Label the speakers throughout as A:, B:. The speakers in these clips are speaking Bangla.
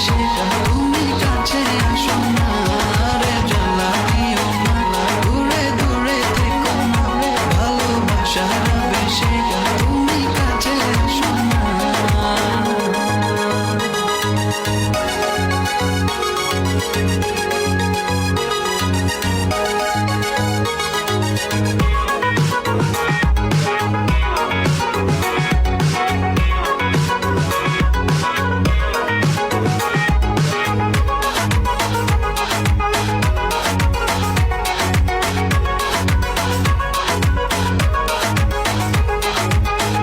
A: সেটা তুমি কাছে আসো না রে, জ্বালা দিও না, দূরে দূরে থেকো না, ভালোবাসার আবেশে তুমি কাছে আসো না।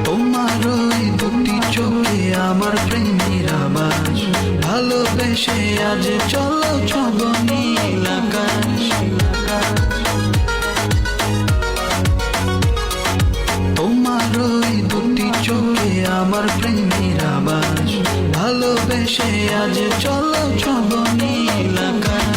A: তোমার ওই দুটি চোখে আমার প্রেমের আবাস, ভালোবেসে আজ চলো ছব নীল আকাশ। তোমার ওই দুটি চোখে আমার প্রেমের আবাস, ভালোবেসে আজ চলো ছব নীল আকাশ।